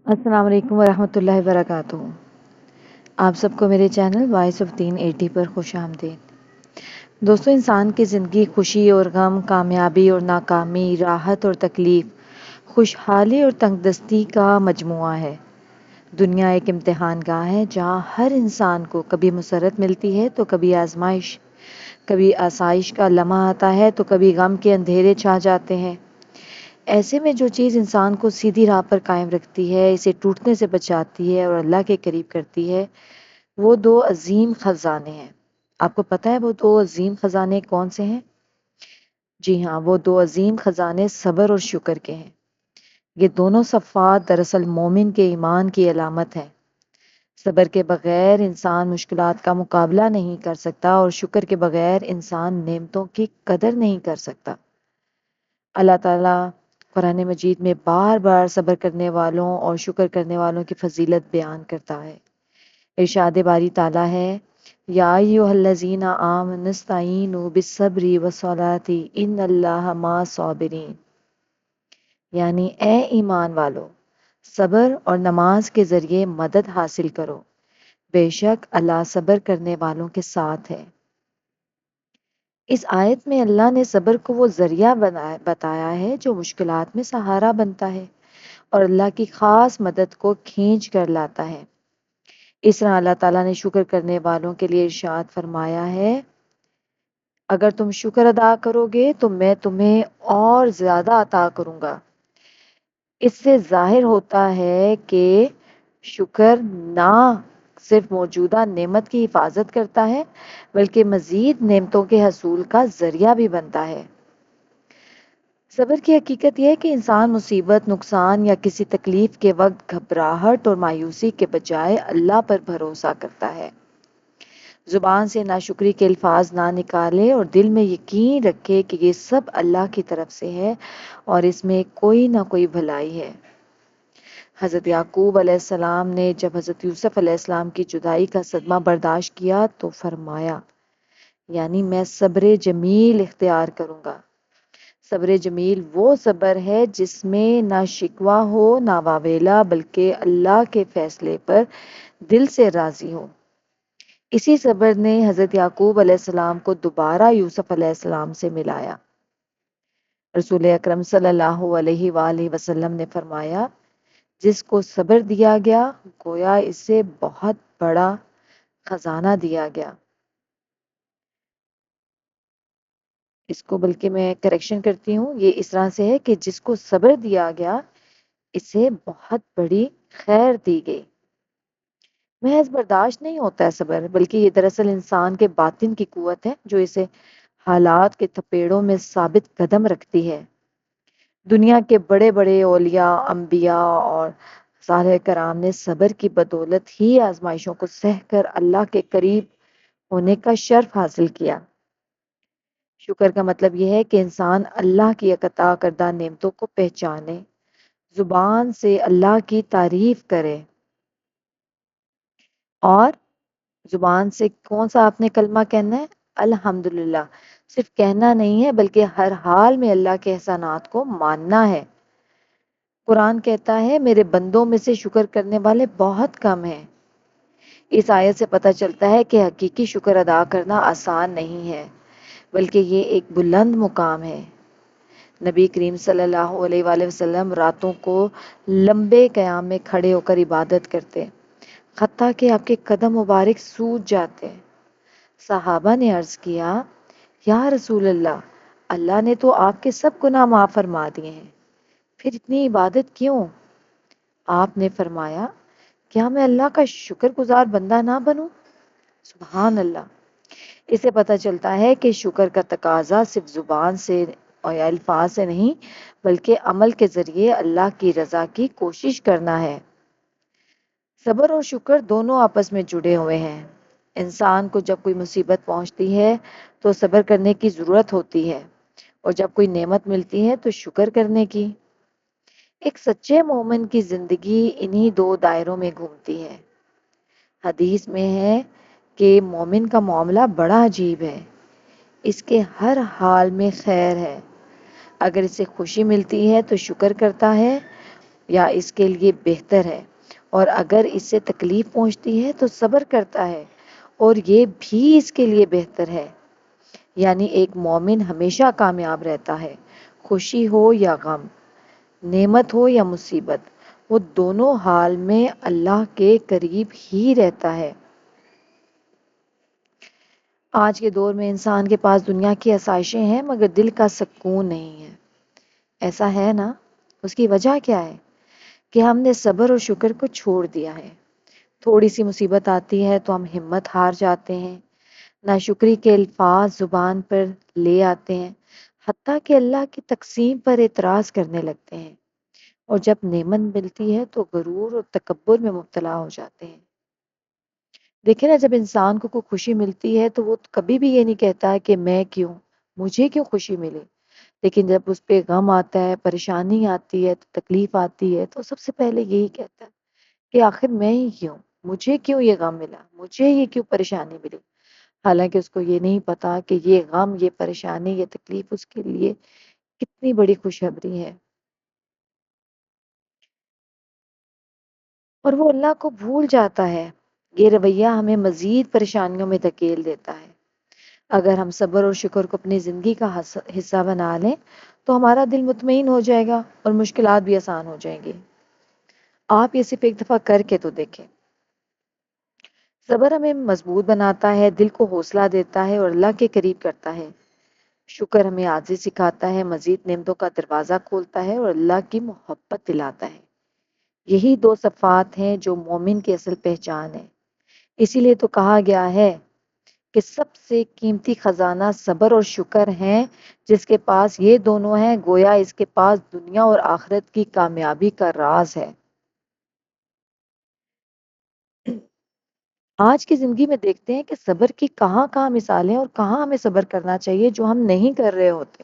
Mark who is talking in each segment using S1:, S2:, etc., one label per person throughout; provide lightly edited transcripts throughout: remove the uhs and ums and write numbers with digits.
S1: السلام علیکم ورحمۃ اللہ وبرکاتہ۔ آپ سب کو میرے چینل وائس آف دین 80 پر خوش آمدید۔ دوستو، انسان کی زندگی خوشی اور غم، کامیابی اور ناکامی، راحت اور تکلیف، خوشحالی اور تنگ دستی کا مجموعہ ہے۔ دنیا ایک امتحان گاہ ہے جہاں ہر انسان کو کبھی مسرت ملتی ہے تو کبھی آزمائش، کبھی آسائش کا لمحہ آتا ہے تو کبھی غم کے اندھیرے چھا جاتے ہیں۔ ایسے میں جو چیز انسان کو سیدھی راہ پر قائم رکھتی ہے، اسے ٹوٹنے سے بچاتی ہے اور اللہ کے قریب کرتی ہے، وہ دو عظیم خزانے ہیں۔ آپ کو پتہ ہے وہ دو عظیم خزانے کون سے ہیں؟ جی ہاں، وہ دو عظیم خزانے صبر اور شکر کے ہیں۔ یہ دونوں صفات دراصل مومن کے ایمان کی علامت ہے۔ صبر کے بغیر انسان مشکلات کا مقابلہ نہیں کر سکتا اور شکر کے بغیر انسان نعمتوں کی قدر نہیں کر سکتا۔ اللہ تعالیٰ قرآن مجید میں بار بار صبر کرنے والوں اور شکر کرنے والوں کی فضیلت بیان کرتا ہے۔ ارشاد باری تعالیٰ ہے، یا ایھا الذین آمنوا استعینوا بالصبر والصلاۃ ان اللہ مع الصابرین، یعنی اے ایمان والو، صبر اور نماز کے ذریعے مدد حاصل کرو، بے شک اللہ صبر کرنے والوں کے ساتھ ہے۔ اس آیت میں اللہ نے صبر کو وہ ذریعہ بتایا ہے جو مشکلات میں سہارا بنتا ہے اور اللہ کی خاص مدد کو کھینچ کر لاتا ہے۔ اس طرح اللہ تعالیٰ نے شکر کرنے والوں کے لیے ارشاد فرمایا ہے، اگر تم شکر ادا کرو گے تو میں تمہیں اور زیادہ عطا کروں گا۔ اس سے ظاہر ہوتا ہے کہ شکر نہ صرف موجودہ نعمت کی حفاظت کرتا ہے بلکہ مزید نعمتوں کے حصول کا ذریعہ بھی بنتا ہے۔ صبر کی حقیقت یہ ہے کہ انسان مصیبت، نقصان یا کسی تکلیف کے وقت گھبراہٹ اور مایوسی کے بجائے اللہ پر بھروسہ کرتا ہے۔ زبان سے ناشکری کے الفاظ نہ نکالے اور دل میں یقین رکھے کہ یہ سب اللہ کی طرف سے ہے اور اس میں کوئی نہ کوئی بھلائی ہے۔ حضرت یعقوب علیہ السلام نے جب حضرت یوسف علیہ السلام کی جدائی کا صدمہ برداشت کیا تو فرمایا، یعنی میں صبر جمیل اختیار کروں گا۔ صبر جمیل وہ صبر ہے جس میں نہ شکوہ ہو نہ واویلا، بلکہ اللہ کے فیصلے پر دل سے راضی ہو۔ اسی صبر نے حضرت یعقوب علیہ السلام کو دوبارہ یوسف علیہ السلام سے ملایا۔ رسول اکرم صلی اللہ علیہ وآلہ وسلم نے فرمایا، جس کو صبر دیا گیا گویا اسے بہت بڑا خزانہ دیا گیا۔ اس کو بلکہ میں کریکشن کرتی ہوں، یہ اس طرح سے ہے کہ جس کو صبر دیا گیا اسے بہت بڑی خیر دی گئی۔ محض برداشت نہیں ہوتا ہے صبر، بلکہ یہ دراصل انسان کے باطن کی قوت ہے جو اسے حالات کے تھپیڑوں میں ثابت قدم رکھتی ہے۔ دنیا کے بڑے بڑے اولیاء، انبیاء اور صالح کرام نے صبر کی بدولت ہی آزمائشوں کو سہ کر اللہ کے قریب ہونے کا شرف حاصل کیا۔ شکر کا مطلب یہ ہے کہ انسان اللہ کی عطا کردہ نعمتوں کو پہچانے، زبان سے اللہ کی تعریف کرے، اور زبان سے کون سا آپ نے کلمہ کہنا ہے؟ الحمدللہ۔ صرف کہنا نہیں ہے بلکہ ہر حال میں اللہ کے احسانات کو ماننا ہے۔ قرآن کہتا ہے، میرے بندوں میں سے شکر کرنے والے بہت کم ہیں۔ اس آیت سے پتہ چلتا ہے کہ حقیقی شکر ادا کرنا آسان نہیں ہے، بلکہ یہ ایک بلند مقام ہے۔ نبی کریم صلی اللہ علیہ وآلہ وسلم راتوں کو لمبے قیام میں کھڑے ہو کر عبادت کرتے، حتیٰ کہ آپ کے قدم مبارک سوج جاتے۔ صحابہ نے عرض کیا، یا رسول اللہ، اللہ نے تو آپ کے سب گناہ معاف فرما دیے ہیں، پھر اتنی عبادت کیوں؟ آپ نے فرمایا، کیا میں اللہ کا شکر گزار بندہ نہ بنوں؟ سبحان اللہ۔ اس سے پتہ چلتا ہے کہ شکر کا تقاضا صرف زبان سے اور الفاظ سے نہیں بلکہ عمل کے ذریعے اللہ کی رضا کی کوشش کرنا ہے۔ صبر اور شکر دونوں آپس میں جڑے ہوئے ہیں۔ انسان کو جب کوئی مصیبت پہنچتی ہے تو صبر کرنے کی ضرورت ہوتی ہے، اور جب کوئی نعمت ملتی ہے تو شکر کرنے کی۔ ایک سچے مومن کی زندگی انہی دو دائروں میں گھومتی ہے۔ حدیث میں ہے کہ مومن کا معاملہ بڑا عجیب ہے، اس کے ہر حال میں خیر ہے۔ اگر اسے خوشی ملتی ہے تو شکر کرتا ہے، یا اس کے لیے بہتر ہے، اور اگر اس سے تکلیف پہنچتی ہے تو صبر کرتا ہے اور یہ بھی اس کے لیے بہتر ہے۔ یعنی ایک مومن ہمیشہ کامیاب رہتا ہے، خوشی ہو یا غم، نعمت ہو یا مصیبت، وہ دونوں حال میں اللہ کے قریب ہی رہتا ہے۔ آج کے دور میں انسان کے پاس دنیا کی آسائشیں ہیں مگر دل کا سکون نہیں ہے۔ ایسا ہے نا؟ اس کی وجہ کیا ہے؟ کہ ہم نے صبر اور شکر کو چھوڑ دیا ہے۔ تھوڑی سی مصیبت آتی ہے تو ہم ہمت ہار جاتے ہیں، ناشکری کے الفاظ زبان پر لے آتے ہیں، حتیٰ کہ اللہ کی تقسیم پر اعتراض کرنے لگتے ہیں، اور جب نعمت ملتی ہے تو غرور اور تکبر میں مبتلا ہو جاتے ہیں۔ دیکھیں نا، جب انسان کو کوئی خوشی ملتی ہے تو وہ کبھی بھی یہ نہیں کہتا کہ میں کیوں، مجھے کیوں خوشی ملی، لیکن جب اس پہ غم آتا ہے، پریشانی آتی ہے، تکلیف آتی ہے، تو سب سے پہلے یہی کہتا ہے کہ آخر میں ہی کیوں، مجھے کیوں یہ غم ملا، مجھے یہ کیوں پریشانی ملی۔ حالانکہ اس کو یہ نہیں پتا کہ یہ غم، یہ پریشانی، یہ تکلیف اس کے لیے کتنی بڑی خوشخبری ہے، اور وہ اللہ کو بھول جاتا ہے۔ یہ رویہ ہمیں مزید پریشانیوں میں دھکیل دیتا ہے۔ اگر ہم صبر اور شکر کو اپنی زندگی کا حصہ بنا لیں تو ہمارا دل مطمئن ہو جائے گا اور مشکلات بھی آسان ہو جائیں گی۔ آپ یہ صرف ایک دفعہ کر کے تو دیکھیں۔ صبر ہمیں مضبوط بناتا ہے، دل کو حوصلہ دیتا ہے اور اللہ کے قریب کرتا ہے۔ شکر ہمیں عاجزی سکھاتا ہے، مزید نعمتوں کا دروازہ کھولتا ہے اور اللہ کی محبت دلاتا ہے۔ یہی دو صفات ہیں جو مومن کی اصل پہچان ہے۔ اسی لیے تو کہا گیا ہے کہ سب سے قیمتی خزانہ صبر اور شکر ہیں، جس کے پاس یہ دونوں ہیں گویا اس کے پاس دنیا اور آخرت کی کامیابی کا راز ہے۔ آج کی زندگی میں دیکھتے ہیں کہ صبر کی کہاں کہاں مثالیں اور کہاں ہمیں صبر کرنا چاہیے جو ہم نہیں کر رہے ہوتے۔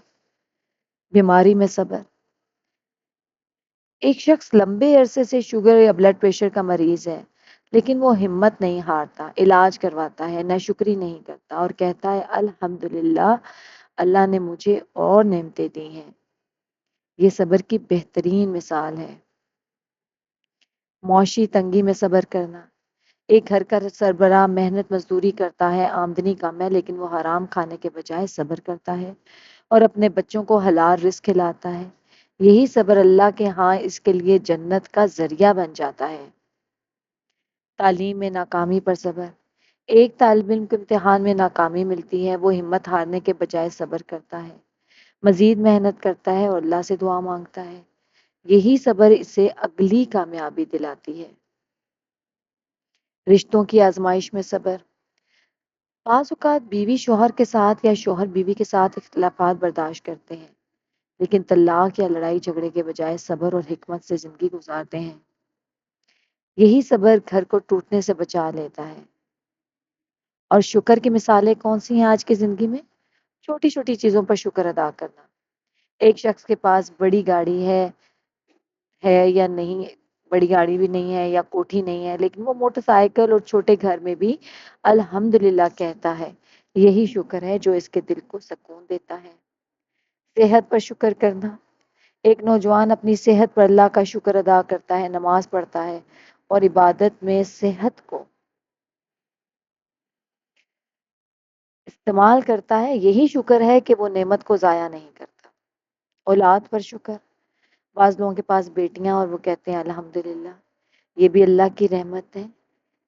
S1: بیماری میں صبر۔ ایک شخص لمبے عرصے سے شوگر یا بلڈ پریشر کا مریض ہے، لیکن وہ ہمت نہیں ہارتا، علاج کرواتا ہے، ناشکری نہیں کرتا اور کہتا ہے الحمدللہ، اللہ نے مجھے اور نعمتیں دی ہیں۔ یہ صبر کی بہترین مثال ہے۔ معاشی تنگی میں صبر کرنا۔ ایک گھر کا سربراہ محنت مزدوری کرتا ہے، آمدنی کم ہے، لیکن وہ حرام کھانے کے بجائے صبر کرتا ہے اور اپنے بچوں کو حلال رزق کھلاتا ہے۔ یہی صبر اللہ کے ہاں اس کے لیے جنت کا ذریعہ بن جاتا ہے۔ تعلیم میں ناکامی پر صبر۔ ایک طالب علم کو امتحان میں ناکامی ملتی ہے، وہ ہمت ہارنے کے بجائے صبر کرتا ہے، مزید محنت کرتا ہے اور اللہ سے دعا مانگتا ہے۔ یہی صبر اسے اگلی کامیابی دلاتی ہے۔ رشتوں کی آزمائش میں صبر۔ بعض اوقات بیوی شوہر کے ساتھ یا شوہر بیوی کے ساتھ اختلافات برداشت کرتے ہیں، لیکن طلاق یا لڑائی جھگڑے کے بجائے صبر اور حکمت سے زندگی گزارتے ہیں۔ یہی صبر گھر کو ٹوٹنے سے بچا لیتا ہے۔ اور شکر کی مثالیں کون سی ہیں آج کی زندگی میں؟ چھوٹی چھوٹی چیزوں پر شکر ادا کرنا۔ ایک شخص کے پاس بڑی گاڑی ہے یا نہیں، بڑی گاڑی بھی نہیں ہے یا کوٹھی نہیں ہے، لیکن وہ موٹر سائیکل اور چھوٹے گھر میں بھی الحمدللہ کہتا ہے۔ یہی شکر ہے جو اس کے دل کو سکون دیتا ہے۔ صحت پر شکر کرنا۔ ایک نوجوان اپنی صحت پر اللہ کا شکر ادا کرتا ہے، نماز پڑھتا ہے اور عبادت میں صحت کو استعمال کرتا ہے۔ یہی شکر ہے کہ وہ نعمت کو ضائع نہیں کرتا۔ اولاد پر شکر۔ بعض لوگوں کے پاس بیٹیاں اور وہ کہتے ہیں الحمدللہ، یہ بھی اللہ کی رحمت ہے۔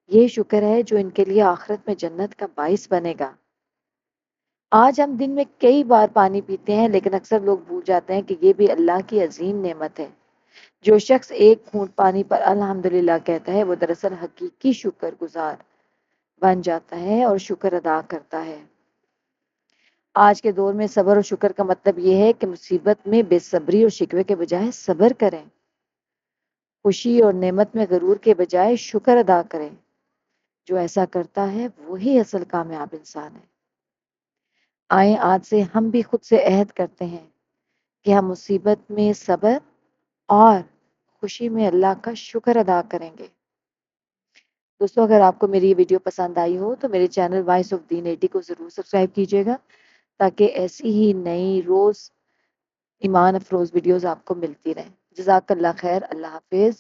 S1: یہ شکر ہے جو ان کے لیے آخرت میں جنت کا باعث بنے گا۔ آج ہم دن میں کئی بار پانی پیتے ہیں، لیکن اکثر لوگ بھول جاتے ہیں کہ یہ بھی اللہ کی عظیم نعمت ہے۔ جو شخص ایک گھونٹ پانی پر الحمدللہ کہتا ہے وہ دراصل حقیقی شکر گزار بن جاتا ہے اور شکر ادا کرتا ہے۔ آج کے دور میں صبر اور شکر کا مطلب یہ ہے کہ مصیبت میں بے صبری اور شکوے کے بجائے صبر کریں، خوشی اور نعمت میں غرور کے بجائے شکر ادا کریں۔ جو ایسا کرتا ہے وہی اصل کامیاب انسان ہے۔ آئیں آج سے ہم بھی خود سے عہد کرتے ہیں کہ ہم مصیبت میں صبر اور خوشی میں اللہ کا شکر ادا کریں گے۔ دوستو، اگر آپ کو میری یہ ویڈیو پسند آئی ہو تو میرے چینل وائس آف دین 80 کو ضرور سبسکرائب کیجیے گا، تاکہ ایسی ہی نئی روز ایمان افروز ویڈیوز آپ کو ملتی رہیں۔ جزاک اللہ خیر، اللہ حافظ۔